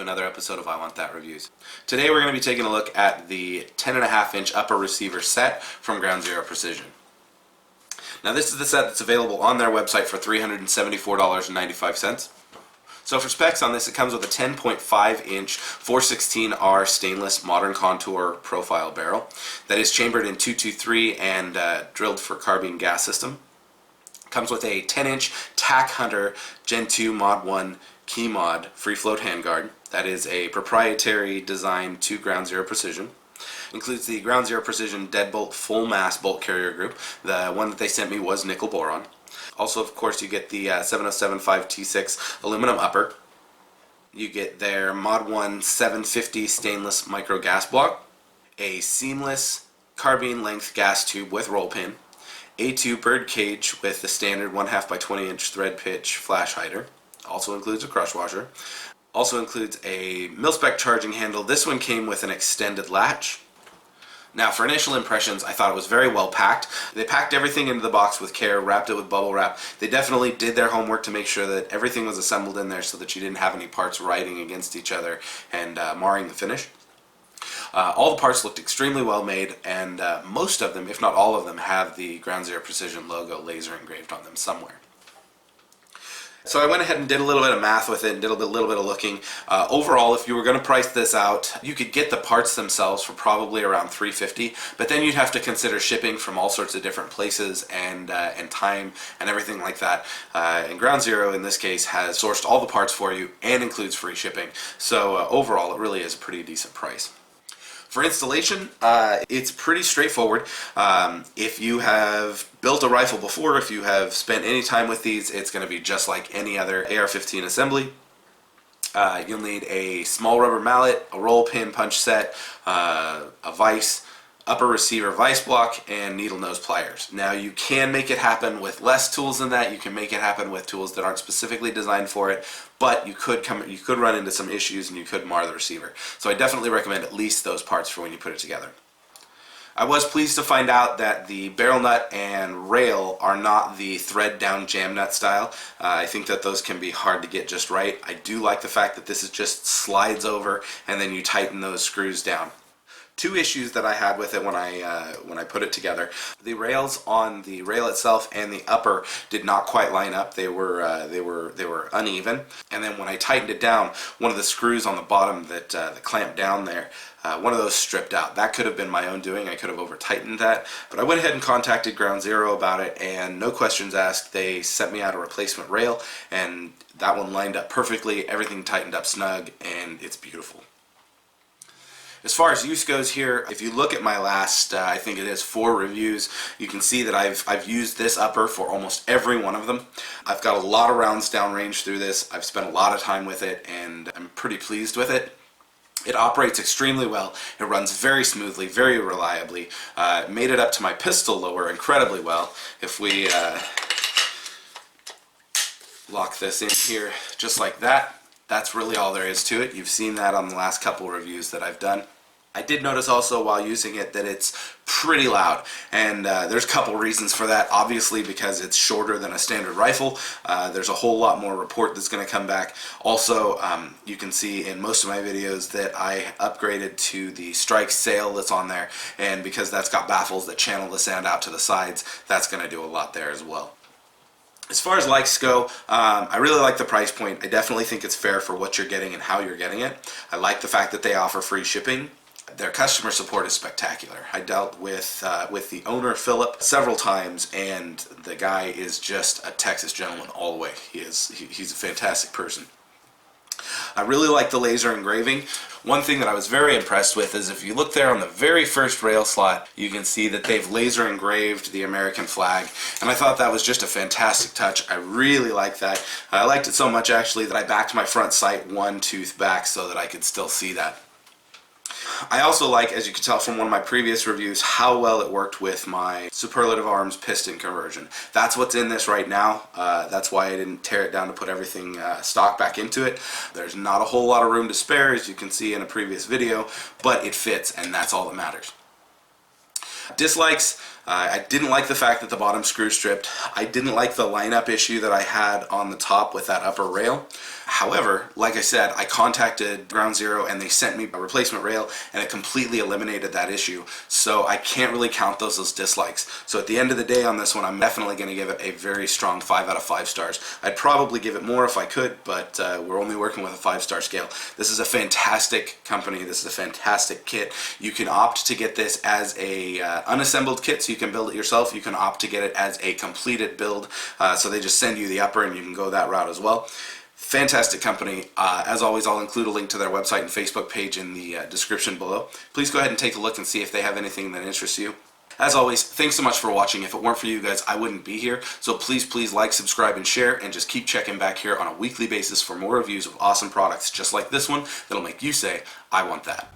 another episode of I Want That Reviews. Today we're going to be taking a look at the 10.5-inch upper receiver set from Ground Zero Precision. Now this is the set that's available on their website for $374.95. So for specs on this, it comes with a 10.5-inch 416R stainless modern contour profile barrel that is chambered in 223 and drilled for carbine gas system. Comes with a 10-inch Tac Hunter Gen 2 Mod 1 Key Mod free float handguard. That is a proprietary design to Ground Zero Precision. Includes the Ground Zero Precision Deadbolt full mass bolt carrier group. The one that they sent me was nickel boron. Also, of course, you get the 7075 T6 aluminum upper. You get their Mod 1 750 stainless micro gas block, a seamless carbine length gas tube with roll pin, A2 bird cage with the standard 1/2 by 20-inch thread pitch flash hider. Also includes a crush washer. Also includes a mil-spec charging handle. This one came with an extended latch. Now for initial impressions, I thought it was very well packed. They packed everything into the box with care, wrapped it with bubble wrap. They definitely did their homework to make sure that everything was assembled in there so that you didn't have any parts riding against each other and marring the finish. All the parts looked extremely well made, and most of them, if not all of them, have the Ground Zero Precision logo laser engraved on them somewhere. So I went ahead and did a little bit of math with it and did a little bit of looking. Overall, if you were going to price this out, you could get the parts themselves for probably around $350, but then you'd have to consider shipping from all sorts of different places and time and everything like that. And Ground Zero, in this case, has sourced all the parts for you and includes free shipping. So overall, it really is a pretty decent price. For installation, it's pretty straightforward. If you have built a rifle before, if you have spent any time with these, it's going to be just like any other AR-15 assembly. You'll need a small rubber mallet, a roll pin punch set, a vise, upper receiver vise block, and needle nose pliers. Now you can make it happen with less tools than that. You can make it happen with tools that aren't specifically designed for it, but you could run into some issues and you could mar the receiver. So I definitely recommend at least those parts for when you put it together. I was pleased to find out that the barrel nut and rail are not the thread down jam nut style. I think that those can be hard to get just right. I do like the fact that this is just slides over and then you tighten those screws down. Two issues that I had with it when I put it together: the rails on the rail itself and the upper did not quite line up. They were uneven. And then when I tightened it down, one of the screws on the bottom that clamped down there, one of those stripped out. That could have been my own doing. I could have over tightened that. But I went ahead and contacted Ground Zero about it, and no questions asked. They sent me out a replacement rail, and that one lined up perfectly. Everything tightened up snug, and it's beautiful. As far as use goes here, if you look at my last, I think it is 4 reviews, you can see that I've used this upper for almost every one of them. I've got a lot of rounds downrange through this. I've spent a lot of time with it, and I'm pretty pleased with it. It operates extremely well. It runs very smoothly, very reliably. Made it up to my pistol lower incredibly well. If we lock this in here just like that, that's really all there is to it. You've seen that on the last couple reviews that I've done. I did notice also while using it that it's pretty loud, and there's a couple reasons for that. Obviously because it's shorter than a standard rifle. There's a whole lot more report that's going to come back. Also, you can see in most of my videos that I upgraded to the strike sail that's on there, and because that's got baffles that channel the sound out to the sides, that's going to do a lot there as well. As far as likes go, I really like the price point. I definitely think it's fair for what you're getting and how you're getting it. I like the fact that they offer free shipping. Their customer support is spectacular. I dealt with the owner, Philip, several times, and the guy is just a Texas gentleman all the way. He's a fantastic person. I really like the laser engraving. One thing that I was very impressed with is if you look there on the very first rail slot, you can see that they've laser engraved the American flag, and I thought that was just a fantastic touch. I really like that. I liked it so much actually that I backed my front sight 1 tooth back so that I could still see that. I also like, as you can tell from one of my previous reviews, how well it worked with my superlative arms piston conversion. That's what's in this right now. That's why I didn't tear it down to put everything stock back into it. There's not a whole lot of room to spare, as you can see in a previous video, but it fits, and that's all that matters. Dislikes, I didn't like the fact that the bottom screw stripped. I didn't like the lineup issue that I had on the top with that upper rail. However, like I said, I contacted Ground Zero and they sent me a replacement rail and it completely eliminated that issue. So I can't really count those as dislikes. So at the end of the day on this one, I'm definitely going to give it a very strong 5 out of 5 stars. I'd probably give it more if I could, but we're only working with a 5-star scale. This is a fantastic company. This is a fantastic kit. You can opt to get this as a unassembled kit, so you can build it yourself. You can opt to get it as a completed build, so they just send you the upper and you can go that route as well. Fantastic company. As always, I'll include a link to their website and Facebook page in the description below. Please go ahead and take a look and see if they have anything that interests you. As always, thanks so much for watching. If it weren't for you guys, I wouldn't be here. So please like, subscribe, and share, and just keep checking back here on a weekly basis for more reviews of awesome products just like this one that'll make you say, I want that.